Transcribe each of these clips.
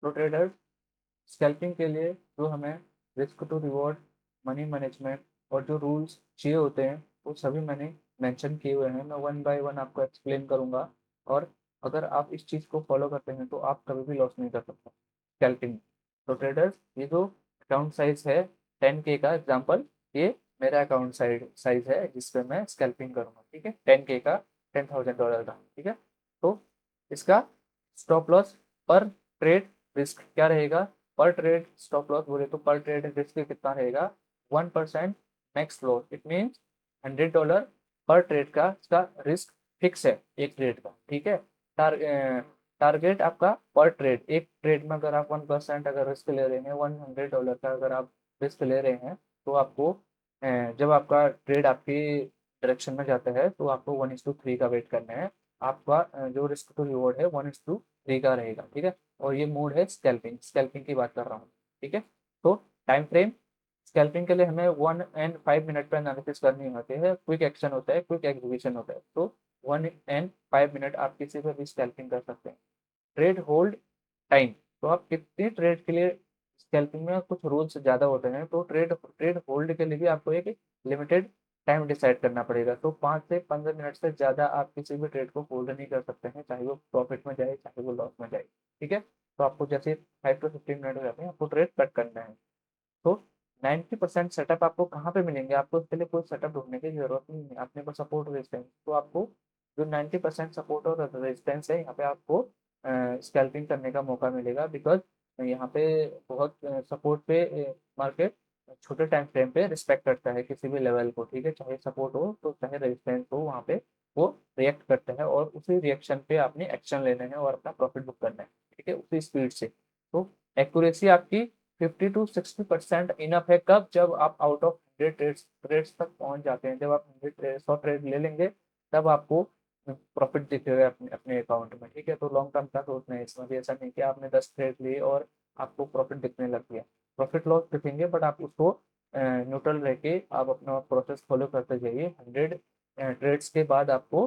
तो traders scalping के लिए जो हमें risk to reward, money management और जो रूल्स चाहिए होते हैं वो सभी मैंने मेंशन किए हुए हैं। मैं वन बाय वन आपको एक्सप्लेन करूंगा, और अगर आप इस चीज़ को फॉलो करते हैं तो आप कभी भी लॉस नहीं कर सकते स्कैल्पिंग। तो ट्रेडर्स, ये जो अकाउंट साइज है 10K का एग्जाम्पल, ये मेरा अकाउंट साइज है जिसपे मैं स्कैल्पिंग करूंगा। ठीक है, 10K का, $10,000 का। ठीक है, तो इसका स्टॉप लॉस पर ट्रेड रिस्क क्या रहेगा? पर ट्रेड स्टॉप लॉस बोले तो पर ट्रेड रिस्क कितना रहेगा? 1% मैक्स लॉस। इट मीन्स $100 पर ट्रेड का इसका रिस्क फिक्स है एक ट्रेड का। ठीक है, टारगेट आपका पर ट्रेड, एक ट्रेड में अगर आप 1% अगर रिस्क ले रहे हैं, $100 का अगर आप रिस्क ले रहे हैं, तो आपको जब आपका ट्रेड आपकी डायरेक्शन में जाता है तो आपको 1:3 का वेट करना है। आपका जो रिस्क टू रिवॉर्ड है 1:3 का रहेगा। ठीक है, और ये मोड है स्कैल्पिंग, स्कैल्पिंग की बात कर रहा हूँ। ठीक है, तो टाइम फ्रेम स्कैल्पिंग के लिए हमें 1 and 5 मिनट पर एनालिसिस करनी होती है। क्विक एक्शन होता है, क्विक एग्जीक्यूशन होता है। तो 1 and 5 मिनट आप किसी पर भी स्कैल्पिंग कर सकते हैं। ट्रेड होल्ड टाइम, तो आप कितनी ट्रेड के लिए, स्कैल्पिंग में कुछ रूल्स ज़्यादा होते हैं, तो ट्रेड ट्रेड होल्ड के लिए भी आपको एक लिमिटेड टाइम डिसाइड करना पड़ेगा। तो 5 से 15 मिनट से ज़्यादा आप किसी भी ट्रेड को होल्ड नहीं कर सकते हैं, चाहे वो प्रॉफिट में जाए चाहे वो लॉस में जाए। ठीक है, तो आपको जैसे 5 to 15 मिनट हो जाते हैं आपको ट्रेड कट करना है। तो 90% सेटअप आपको कहाँ पे मिलेंगे? आपको इसके लिए कोई सेटअप ढूंढने की जरूरत नहीं है। अपने पास सपोर्ट रेजिस्टेंस, तो आपको जो 90% सपोर्ट और रेजिस्टेंस है यहाँ पे आपको स्कैल्पिंग करने का मौका मिलेगा। बिकॉज यहाँ पे बहुत सपोर्ट पे मार्केट छोटे टाइम फ्रेम पे रिस्पेक्ट करता है किसी भी लेवल को। ठीक है, चाहे सपोर्ट हो तो चाहे रेजिस्टेंस हो, वहाँ पे वो रिएक्ट करता है और उसी रिएक्शन पे आपने एक्शन लेना है और अपना प्रॉफिट बुक करना है। ठीक है, उसी स्पीड से। तो एक्यूरेसी आपकी 50 to 60% इनफ है। कब? जब आप आउट ऑफ 100 ट्रेड्स तक पहुंच जाते हैं, जब आप 100 ट्रेड ले लेंगे तब आपको प्रॉफिट दिखेगा अपने अपने अकाउंट में। ठीक है, तो लॉन्ग टर्म का सोचना है इसमें भी। ऐसा नहीं कि आपने 10 ट्रेड लिए और आपको प्रॉफिट दिखने लग गया। प्रॉफिट लॉस दिखेंगे बट आप उसको न्यूट्रल रह के आप अपना प्रोसेस फॉलो करते जाइए। 100 ट्रेड्स के बाद आपको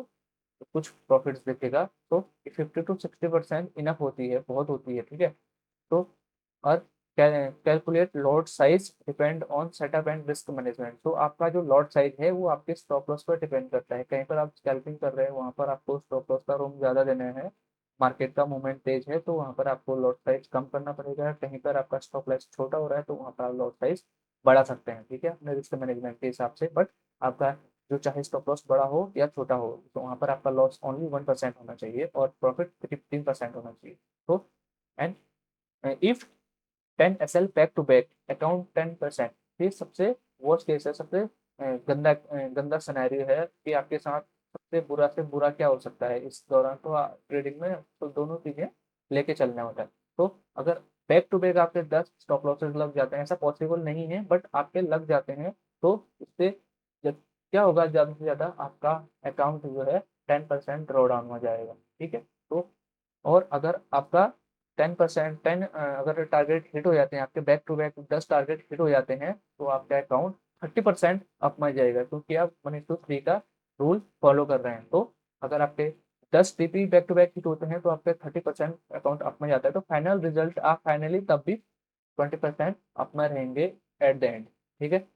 कुछ प्रॉफिट्स दिखेगा। तो 50 to 60% इनफ होती है, बहुत होती है। ठीक है, तो और calculate lot size depend on setup and risk management. तो आपका जो लॉट साइज है वो आपके स्टॉप लॉस पर डिपेंड करता है। कहीं पर आप स्कैल्पिंग कर रहे हैं वहां पर आपको स्टॉप लॉस का रूम ज़्यादा देना है। मार्केट का मूवमेंट तेज है तो वहां पर आपको लॉट साइज कम करना पड़ेगा। कहीं पर आपका स्टॉप लॉस छोटा हो रहा है तो वहां पर आप लॉट साइज बढ़ा सकते हैं। ठीक है, अपने रिस्क मैनेजमेंट के हिसाब से। बट आपका जो चाहे स्टॉप लॉस बड़ा हो या छोटा हो, तो वहां पर आपका लॉस ओनली 1% होना चाहिए और प्रॉफिट 15% होना चाहिए। तो and if 10 SL back to back account 10%, ये सबसे वर्स्ट केस है, सबसे गंदा सिनेरियो है कि आपके साथ सबसे बुरा से बुरा क्या हो सकता है इस दौरान। तो ट्रेडिंग में तो दोनों चीजें लेके चलना होता है। तो अगर बैक टू बैक आपके 10 स्टॉप लॉसेस लग जाते हैं, ऐसा पॉसिबल नहीं है बट आपके लग जाते हैं, तो इससे क्या होगा? ज्यादा से ज्यादा आपका अकाउंट जो है 10% ड्रॉ डाउन हो जाएगा। ठीक है, तो और अगर आपका 10% अगर टारगेट हिट हो जाते हैं, आपके back to back 10 target hit हो जाते हैं, तो आपका अकाउंट 30% अप में जाएगा, क्योंकि आप 1:3 का रूल फॉलो कर रहे हैं। तो अगर आपके 10 TP back to back hit होते हैं तो आपके 30% अकाउंट अप में जाता है। तो फाइनल रिजल्ट आप फाइनली तब भी 20% अप में रहेंगे एट द एंड। ठीक है,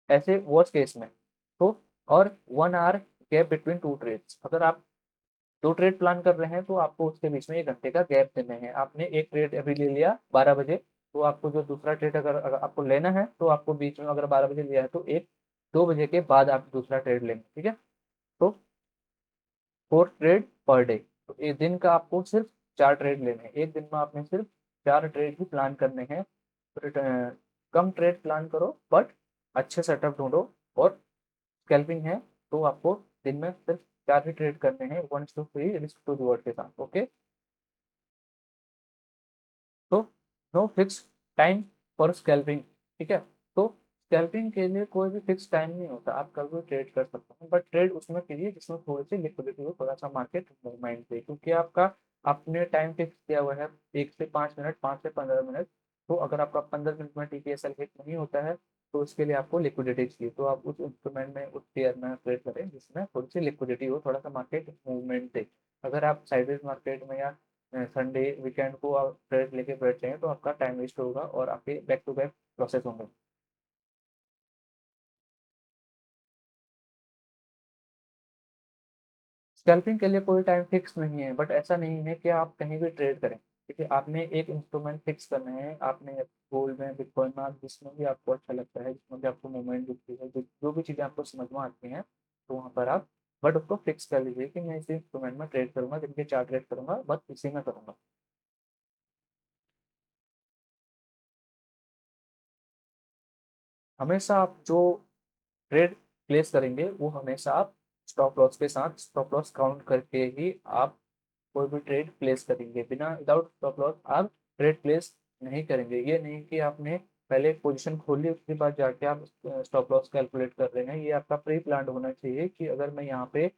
ऐसे वर्स्ट केस में। तो और 1 hour gap between two trades, अगर आप 2 ट्रेड प्लान कर रहे हैं तो आपको उसके बीच में 1 घंटे का गैप देने हैं। आपने एक ट्रेड अभी ले लिया 12 बजे, तो आपको जो दूसरा ट्रेड अगर आपको लेना है तो आपको बीच में, अगर 12 बजे लिया है तो 2 बजे के बाद आप दूसरा ट्रेड लेंगे। ठीक है, तो 4 ट्रेड पर डे, तो एक दिन का आपको सिर्फ 4 ट्रेड लेने हैं। एक दिन में आपने सिर्फ 4 ट्रेड ही प्लान करने हैं। कम ट्रेड प्लान करो बट अच्छे सेटअप ढूंढो। और स्कैल्पिंग है तो आपको दिन में सिर्फ 4 ही ट्रेड करने हैं, 1:3 रिस्क टू रिवॉर्ड के साथ। ओके, तो no fix time for scalping. ठीक है, तो स्कैल्पिंग के लिए कोई भी फिक्स टाइम नहीं होता, आप कभी भी ट्रेड कर सकते हैं, बट ट्रेड उसमें कीजिए जिसमें थोड़ी सी लिक्विडिटी हो, थोड़ा सा मार्केट मूवमेंट से, क्योंकि आपका आपने टाइम फिक्स किया हुआ है 1 से 5 मिनट, 5 से 15 मिनट। तो अगर आपका 15 मिनट में TPSL हिट नहीं होता है तो उसके लिए आपको लिक्विडिटी चाहिए। तो आप उस इंस्ट्रूमेंट में, उस पेयर में ट्रेड करें जिसमें थोड़ी सी लिक्विडिटी हो, थोड़ा सा मार्केट मूवमेंट दे। अगर आप साइडवेज मार्केट में या संडे वीकेंड को आप ट्रेड लेके बैठ जाएंगे तो आपका टाइम वेस्ट होगा और आपके बैक टू बैक प्रोसेस होंगे। स्कैल्पिंग के लिए कोई टाइम फिक्स नहीं है, बट ऐसा नहीं है कि आप कहीं भी ट्रेड करें। देखिए, आपने एक इंस्ट्रूमेंट फिक्स करना है, आपने गोल्ड में, बिटकॉइन में, आप जिसमें भी आपको अच्छा लगता है, जिसमें भी आपको मूवमेंट दिखती है, जो भी चीज़ें आपको समझ में आती हैं, तो वहाँ पर आप बट उसको फिक्स कर लीजिए कि मैं इसी इंस्ट्रूमेंट में ट्रेड करूंगा, दिन के 4 ट्रेड करूंगा, बस इसी में करूंगा। हमेशा आप जो ट्रेड प्लेस करेंगे वो हमेशा आप स्टॉप लॉस के साथ स्टॉप लॉस काउंट करके ही आप कोई भी ट्रेड प्लेस करेंगे। बिना विदाउट स्टॉप लॉस आप ट्रेड प्लेस नहीं करेंगे। ये नहीं कि आपने पहले पोजीशन खोली उसके बाद जाके आप स्टॉप लॉस कैलकुलेट कर रहे हैं। ये आपका प्री प्लान होना चाहिए कि अगर मैं यहाँ पे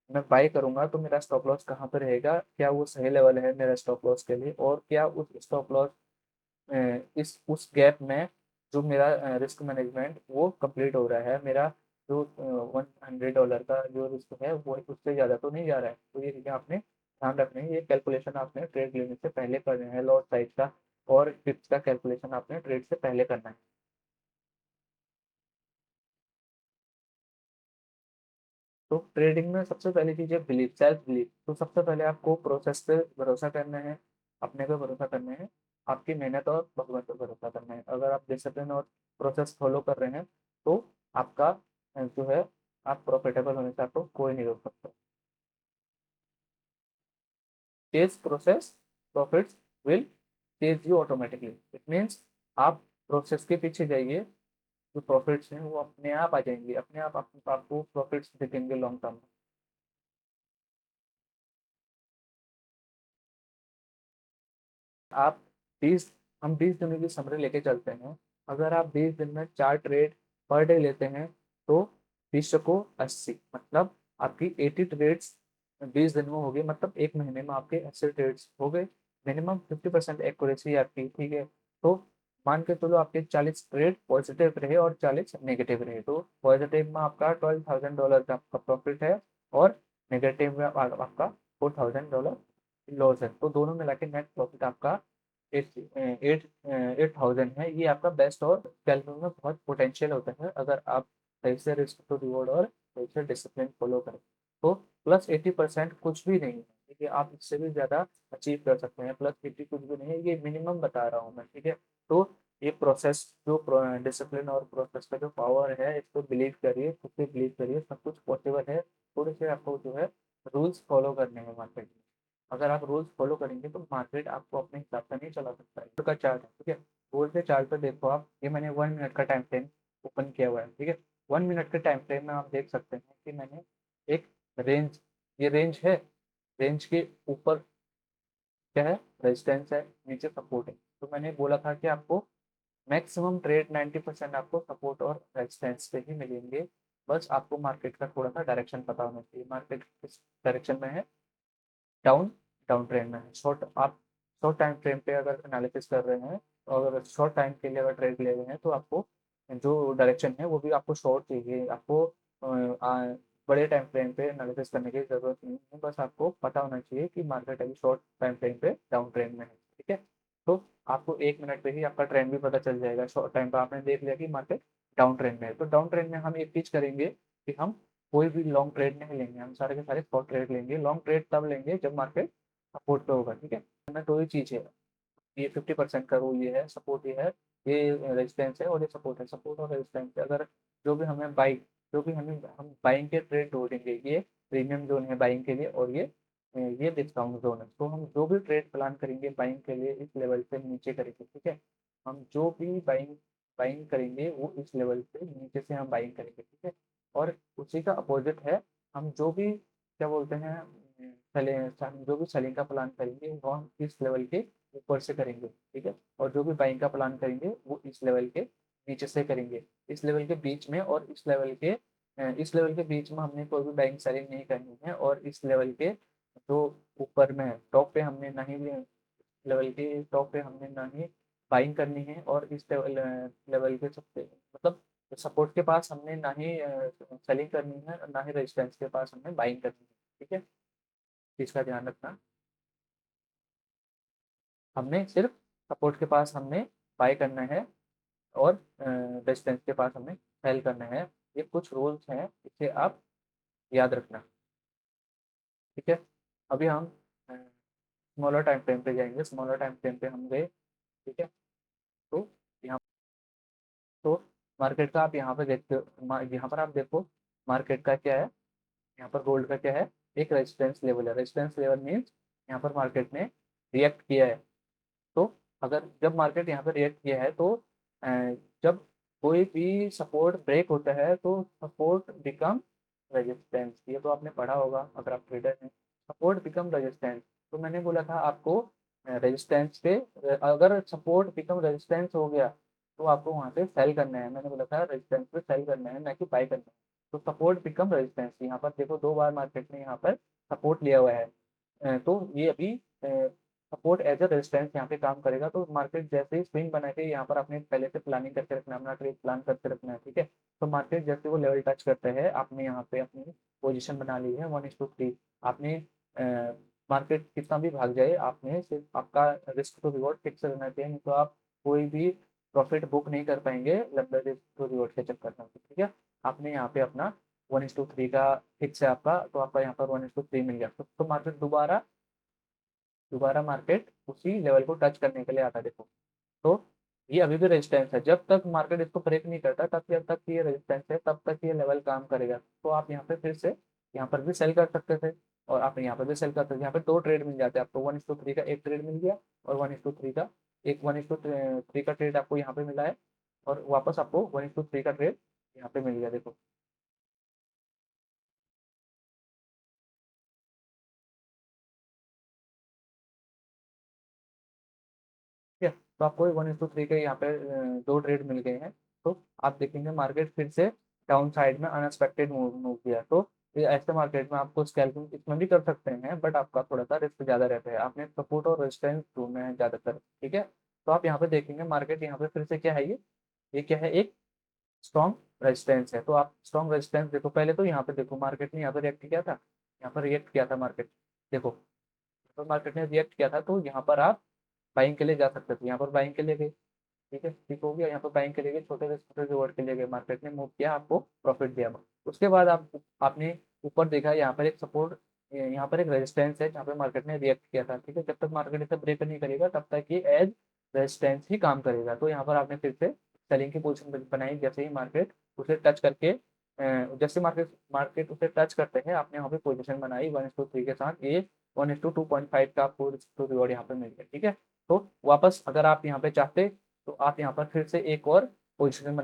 मैं बाई करूंगा तो मेरा स्टॉप लॉस कहाँ पर रहेगा, क्या वो सही लेवल है मेरा स्टॉप लॉस के लिए, और क्या उस स्टॉप लॉस इस उस गैप में जो मेरा रिस्क मैनेजमेंट वो कंप्लीट हो रहा है, मेरा जो $100 का जो रिस्क है वो उससे ज़्यादा तो नहीं जा रहा है। तो ये चीज़ें आपने ध्यान रखनी है। ये कैलकुलेशन आपने ट्रेड लेने से पहले करना है, लॉट साइज का और पिप्स का कैलकुलेशन आपने ट्रेड से पहले करना है। तो ट्रेडिंग में सबसे पहली चीज़ है बिलीव, सेल्फ बिलीव। तो सबसे पहले आपको प्रोसेस पे भरोसा करना है, अपने पे भरोसा करना है, आपकी मेहनत और भगवत पे भरोसा करना है। अगर आप डिसिप्लिन और प्रोसेस फॉलो कर रहे हैं तो आपका जो है आप प्रॉफिटेबल होने से आपको कोई नहीं रोक सकता। Chase process, profits will chase you automatically. It means आप प्रोसेस के पीछे जाइए, जो प्रॉफिट्स हैं वो अपने आप आ जाएंगे, अपने आप आपको प्रॉफिट्स दिखेंगे लॉन्ग टर्म में। आप 20 हम 20 दिनों की समरी लेके चलते हैं। अगर आप 20 दिन में 4 ट्रेड पर डे लेते हैं तो 20 को 80, मतलब आपकी 80 ट्रेड्स 20 दिन में हो गई, मतलब एक महीने में आपके 80 ट्रेड्स हो गए। मिनिमम 50% एक्यूरेसी आपकी, ठीक है। तो मान के चलो आपके 40 ट्रेड पॉजिटिव रहे और 40 नेगेटिव रहे, तो पॉजिटिव में आपका $12,000 का आपका प्रॉफिट है और नेगेटिव में आपका $4,000 लॉस है। तो दोनों मिला के नेट प्रॉफिट आपका एट एट 8,000 है। ये आपका बेस्ट और कैलकुलेट में बहुत पोटेंशियल होता है अगर आप सही से रिस्क टू रिवॉर्ड और सही से डिसिप्लिन फॉलो करें। तो +80% कुछ भी नहीं है, ठीक है। आप इससे भी ज़्यादा अचीव कर सकते हैं। +80 कुछ भी नहीं है, ये मिनिमम बता रहा हूँ मैं, ठीक है। तो ये प्रोसेस जो डिसिप्लिन और प्रोसेस का जो पावर है, इसको बिलीव करिए, खुद पे बिलीव करिए, सब कुछ पॉसिबल है। थोड़े से आपको जो है रूल्स फॉलो करने हैं मार्केट में। अगर आप रूल्स फॉलो करेंगे तो मार्केट आपको अपने हिसाब से नहीं चला सकता है। का चार्ट है, ठीक है। गोल्ड के चार्ट पर देखो आप, ये मैंने 1 मिनट का टाइम फ्रेम ओपन किया हुआ है, ठीक है। 1 मिनट के टाइम फ्रेम में आप देख सकते हैं कि मैंने एक रेंज, ये रेंज है, रेंज के ऊपर क्या है, रेजिस्टेंस है, नीचे सपोर्ट है। तो मैंने बोला था कि आपको मैक्सिमम ट्रेड 90% आपको सपोर्ट और रेजिस्टेंस पे ही मिलेंगे। बस आपको मार्केट का थोड़ा सा डायरेक्शन पता होना चाहिए, मार्केट किस डायरेक्शन में है, डाउन डाउन ट्रेंड में है। आप शॉर्ट टाइम फ्रेम पे अगर एनालिसिस कर रहे हैं और अगर शॉर्ट टाइम के लिए अगर ट्रेड ले रहे हैं तो आपको जो डायरेक्शन है वो भी आपको शॉर्ट चाहिए। आपको बड़े टाइम फ्रेम पे एनालिसिस करने की जरूरत नहीं है, बस आपको पता होना चाहिए कि मार्केट अभी शॉर्ट टाइम फ्रेम पे डाउन ट्रेंड में है, ठीक है। तो आपको 1 मिनट पे ही आपका ट्रेंड भी पता चल जाएगा। शॉर्ट टाइम पर आपने देख लिया कि मार्केट डाउन ट्रेंड में है, तो डाउन ट्रेंड में हम एक चीज करेंगे कि हम कोई भी लॉन्ग ट्रेड नहीं लेंगे, हम सारे के सारे शॉर्ट ट्रेड लेंगे। लॉन्ग ट्रेड तब लेंगे जब मार्केट सपोर्ट पे होगा, ठीक है। मैं दो ही चीज है, ये 50% का रूल ये है, सपोर्ट ये है, ये रेजिस्टेंस है और ये सपोर्ट है। सपोर्ट और रेजिस्टेंस है, अगर जो भी हमें बाई जो भी हमें हम बाइंग के ट्रेड ढूंढेंगे, ये प्रीमियम जोन है बाइंग के लिए और ये डिस्काउंट जोन है। तो हम जो भी ट्रेड प्लान करेंगे बाइंग के लिए इस लेवल से नीचे करेंगे, ठीक है। हम जो भी बाइंग बाइंग करेंगे वो इस लेवल से नीचे से हम बाइंग करेंगे, ठीक है। और उसी का अपोजिट है, हम जो भी क्या बोलते हैं हम जो भी सेलिंग का प्लान करेंगे वो हम इस लेवल के ऊपर से करेंगे, ठीक है। और जो भी बाइंग का प्लान करेंगे वो इस लेवल के नीचे से करेंगे। इस लेवल के बीच में और इस लेवल के बीच में हमने कोई भी बाइंग सेलिंग नहीं करनी है, और इस लेवल के जो ऊपर में है टॉप पे हमने नहीं लेवल के टॉप पे हमने ना ही बाइंग करनी है, और इस लेवल लेवल के सबसे मतलब सपोर्ट के पास हमने ना ही सेलिंग करनी है और ना ही रेजिस्टेंस के पास हमने बाइंग करनी है, ठीक है। इसका ध्यान रखना। हमने सिर्फ सपोर्ट के पास हमने बाय करना है और रेजिस्टेंस के पास हमें सेल करना है। ये कुछ रूल्स हैं, इसे आप याद रखना। ठीक है, अभी हम स्मॉलर टाइम फ्रेम पे जाएंगे। स्मॉलर टाइम फ्रेम पे हम गए। ठीक है, तो यहाँ तो मार्केट का आप यहाँ पे देखते हो, यहाँ पर आप देखो मार्केट का क्या है। यहाँ पर गोल्ड का क्या है, एक रेजिस्टेंस लेवल है। रेजिस्टेंस लेवल मीन्स यहाँ पर मार्केट ने रिएक्ट किया है। तो अगर जब मार्केट यहाँ पर रिएक्ट किया है तो अ, जब कोई भी सपोर्ट ब्रेक होता है तो सपोर्ट बिकम रेजिस्टेंस। ये तो आपने पढ़ा होगा अगर आप ट्रेडर हैं। Support become resistance. तो मैंने बोला था आपको रेजिस्टेंस पे, अगर सपोर्ट बिकम रेजिस्टेंस हो गया तो आपको वहां पे सेल करना है। मैंने बोला था रेजिस्टेंस पे सेल करना है, ना कि बाय करना है। तो सपोर्ट बिकम रेजिस्टेंस, यहाँ पर देखो दो बार मार्केट ने यहाँ पर सपोर्ट लिया हुआ है। तो ये अभी सपोर्ट एज अ रेजिस्टेंस यहाँ पे काम करेगा। तो मार्केट जैसे ही स्विंग बना के यहाँ पर आपने पहले से प्लानिंग करके रखना है, अपना ट्रेड प्लान करके रखना है। ठीक है, तो मार्केट जैसे वो लेवल टच करते हैं, आपने यहाँ पे अपनी पोजीशन बना ली है 1:3। आपने मार्केट कितना भी भाग जाए, आपने सिर्फ आपका रिस्क टू रिवॉर्ड फिक्स रहना चाहिए, नहीं तो आप कोई भी प्रॉफिट बुक नहीं कर पाएंगे लंबे रिस्क टू रिवॉर्ड के चक्कर में। ठीक है, आपने यहाँ पे अपना 1:3 का फिक्स है आपका, तो आपका यहाँ पर 1:3 मिल गया। तो मार्केट दोबारा दोबारा मार्केट उसी लेवल को टच करने के लिए आता है। देखो, तो ये अभी भी रेजिस्टेंस है। जब तक मार्केट इसको ब्रेक नहीं करता तब जब तक ये रेजिस्टेंस है तब तक ये लेवल काम करेगा। तो आप यहाँ पे फिर से यहाँ पर भी सेल कर सकते थे और आप यहाँ पर भी सेल कर सकते थे। यहाँ पे दो ट्रेड मिल जाते हैं आपको। 1:3 का एक ट्रेड मिल गया और 1:3 का एक 1:3 का ट्रेड आपको यहाँ पे मिला है और वापस आपको 1:3 का ट्रेड यहाँ पे मिल गया। देखो, ठीक है, तो आपको 1:3 के यहाँ पे दो ट्रेड मिल गए हैं। तो आप देखेंगे मार्केट फिर से डाउन साइड में अनएक्सपेक्टेड मूव मूव किया। तो ये ऐसे मार्केट में आपको स्कैल्पिंग इसमें भी कर सकते हैं, बट आपका थोड़ा सा रिस्क ज़्यादा रहता है। आपने सपोर्ट और रेजिस्टेंस ढूंढना है ज़्यादातर। ठीक है, तो आप यहाँ पे देखेंगे मार्केट यहाँ पे फिर से क्या है, ये क्या है, एक स्ट्रॉन्ग रेजिस्टेंस है। तो आप स्ट्रॉन्ग रेजिस्टेंस देखो, पहले तो यहाँ पे देखो मार्केट ने यहाँ पे रिएक्ट किया था। यहाँ पर रिएक्ट किया था मार्केट, देखो, तो मार्केट ने रिएक्ट किया था तो यहाँ पर आप बाइंग के लिए जा सकते थे। यहाँ पर बाइंग के लिए गए। ठीक है, ठीक हो गया। यहाँ पर बाइंग के लिए गए, छोटे से छोटे रिवॉर्ड के लिए गए, मार्केट ने मूव किया, आपको प्रॉफिट दिया। उसके बाद आपने ऊपर देखा, यहाँ पर एक सपोर्ट, यहाँ पर एक रेजिस्टेंस है जहाँ पे मार्केट ने रिएक्ट किया था। ठीक है, जब तक मार्केट इसे ब्रेक नहीं करेगा तब तक ये एज रेजिस्टेंस ही काम करेगा। तो यहाँ पर आपने फिर से सेलिंग की पोजीशन बनाई। जैसे ही मार्केट उसे टच करके जैसे मार्केट मार्केट उसे टच करते हैं, आपने यहाँ पे पोजीशन बनाई 1:3 के साथ। ये 1:2.5 का आपको रिवॉर्ड यहाँ पे मिल गया। ठीक है, तो वापस अगर आप यहाँ पे चाहते तो आप यहाँ पर फिर से एक और पोजीशन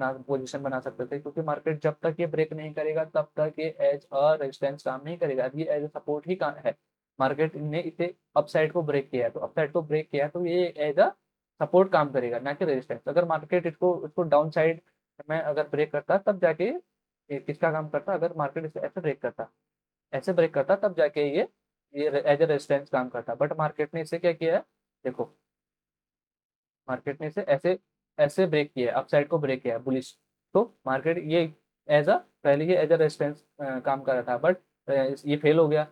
बना सकते थे, क्योंकि मार्केट जब तक ये ब्रेक नहीं करेगा तब तक ये एज अ रेजिस्टेंस काम नहीं करेगा। ये एज अ सपोर्ट ही काम है। मार्केट ने इसे अपसाइड को ब्रेक किया है, तो अपसाइड को ब्रेक किया है तो ये एज अ सपोर्ट काम करेगा, ना कि रेजिस्टेंस। अगर मार्केट इसको इसको डाउन साइड में अगर ब्रेक करता तब जाके ये किसका काम करता, अगर मार्केट इसे ऐसे ब्रेक करता, ऐसे ब्रेक करता तब जाके ये एज ए रेजिस्टेंस काम करता। बट मार्केट ने इसे क्या किया है, देखो, मार्केट ने इसे ऐसे ऐसे ब्रेक किया है, अपसाइड को ब्रेक किया है, बुलिश। तो मार्केट ये एज अ पहले ये एज अ रेजिस्टेंस काम कर रहा था, बट ये फेल हो गया।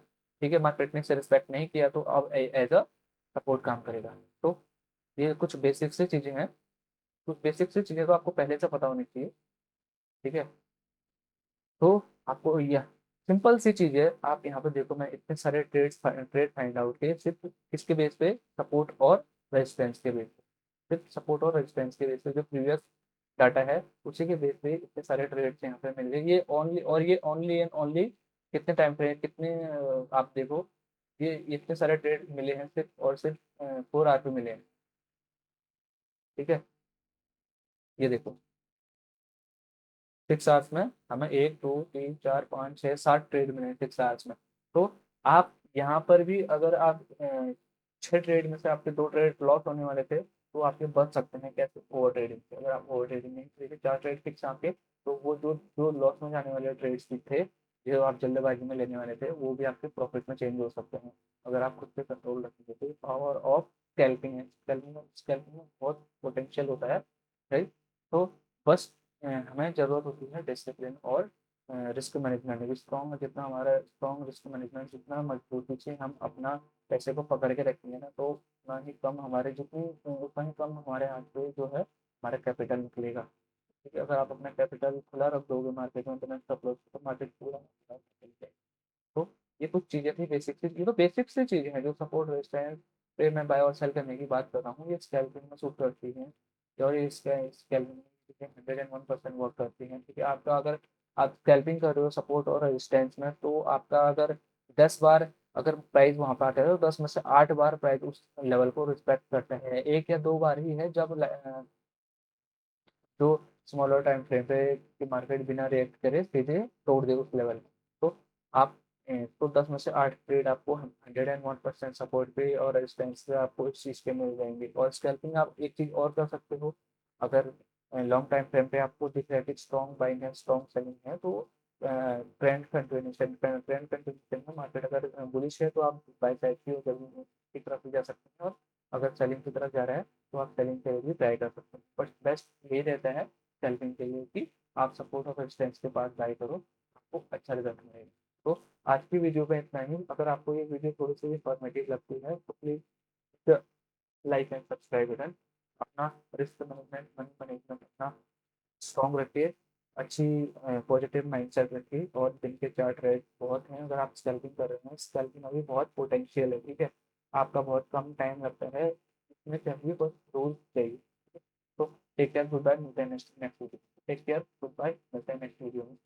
ठीक है, मार्केट ने इसे रिस्पेक्ट नहीं किया तो अब एज अ सपोर्ट काम करेगा। तो ये कुछ बेसिक सी चीजें हैं। कुछ बेसिक सी चीजें तो आपको पहले से पता होनी चाहिए। ठीक है, तो आपको यह सिंपल सी चीज है। आप यहाँ पे देखो, मैं इतने सारे ट्रेड फाइंड आउट किए सिर्फ किसके बेस पे, सपोर्ट और रेजिस्टेंस के बेस पे। सिर्फ सपोर्ट और रेजिस्टेंस के बेस पे जो प्रीवियस डाटा है उसी के बेस पे इतने सारे ट्रेड्स यहाँ पे मिल गए। ये ओनली, और ये ओनली एंड ओनली कितने टाइम फ्रेम, कितने आप देखो, ये इतने सारे ट्रेड मिले हैं सिर्फ और सिर्फ 4 आवर पे मिले हैं। ठीक है, ये देखो 6 आवर्स में हमें 1 2 3 4 5 6 7 ट्रेड मिले 6 आवर्स में। तो आप यहाँ पर भी अगर आप 6 ट्रेड में से आपके 2 ट्रेड लॉस होने वाले थे तो आपके बच सकते हैं कैसे, ओवर ट्रेडिंग से। अगर आप ओवर ट्रेडिंग नहीं करेंगे, 4 ट्रेड फिक्स आपके, तो वो जो जो लॉस में जाने वाले ट्रेड्स भी थे, जो आप जल्दबाजी में लेने वाले थे, वो भी आपके प्रॉफिट में चेंज हो सकते हैं अगर आप खुद पे कंट्रोल रखेंगे। तो पावर ऑफ स्कैल्पिंग है। स्कैल्पिंग में बहुत पोटेंशियल होता है, राइट। तो बस हमें ज़रूरत होती है डिसिप्लिन और रिस्क मैनेजमेंट है, स्ट्रॉन्ग जितना हमारा स्ट्रॉन्ग रिस्क मैनेजमेंट जितना मजबूती से हम अपना पैसे को पकड़ के रखेंगे ना, तो उतना ही कम हमारे जितनी उतना ही कम हमारे हाथ पे जो है हमारा कैपिटल निकलेगा। क्योंकि अगर आप अपना कैपिटल खुला रख दोगे मार्केट में बिना स्टॉप लॉस तो मार्केट पूरा निकल जाएगा। तो ये कुछ चीज़ें थी बेसिक सी, ये तो बेसिक सी चीज़ें हैं जो सपोर्ट रेजिस्टेंस पे मैं बाय और सेल करने की बात कर रहा हूँ, ये स्कैल्पिंग में सूट करती हैं। और ये स्कैल्पिंग 101% वर्क करती हैं। ठीक है, आपका अगर आप स्कैल्पिंग कर रहे हो सपोर्ट और रेजिस्टेंस में, तो आपका अगर 10 बार अगर प्राइस वहाँ पे आता है तो 10 में से 8 बार प्राइस उस लेवल को रिस्पेक्ट करते हैं। 1 या 2 बार ही है जब जो स्मॉलर टाइम फ्रेम पे कि मार्केट बिना रिएक्ट करे सीधे तोड़ दे उस लेवल में। तो आप तो 10 में से 8 ट्रेड आपको 101% सपोर्ट पे और रेजिस्टेंस पे आपको इस चीज़ के मिल जाएंगे। और स्कैल्पिंग आप एक चीज़ और कर सकते हो, अगर लॉन्ग टाइम फ्रेम पे आपको दिख रहा है कि स्ट्रॉन्ग बाइंग है स्ट्रॉन्ग सेलिंग है, तो ट्रेंड कंटिन्यूशन में मार्केट अगर बुलिश है तो आप बाई साइड की तरफ भी जा सकते हैं, और अगर सेलिंग की तरफ जा रहा है तो आप सेलिंग के लिए भी ट्राई कर सकते हैं। बट बेस्ट ये रहता है सेलिंग के लिए कि आप सपोर्ट और रेजिस्टेंस के पास बाई करो, आपको अच्छा रिजल्ट मिलेगा। तो आज की वीडियो में इतना ही। अगर आपको ये वीडियो थोड़ी सी इंफॉर्मेटिव लगती है तो please like and subscribe button. अपना रिस्क मैनेजमेंट मनी मैनेजमेंट अपना स्ट्रॉन्ग रखिए, अच्छी पॉजिटिव माइंडसेट रखिए, और दिन के चार्ट रेट बहुत हैं। अगर आप स्कैल्पिंग कर रहे हैं, स्कैल्पिंग अभी बहुत पोटेंशियल है। ठीक है, आपका बहुत कम टाइम लगता है, इसमें चाहिए बस रूल चाहिए। तो टेक केयर, गुड बाय, मिलते हैं next next video. Take care, goodbye, मिलते हैं नेक्स्ट वीडियो में।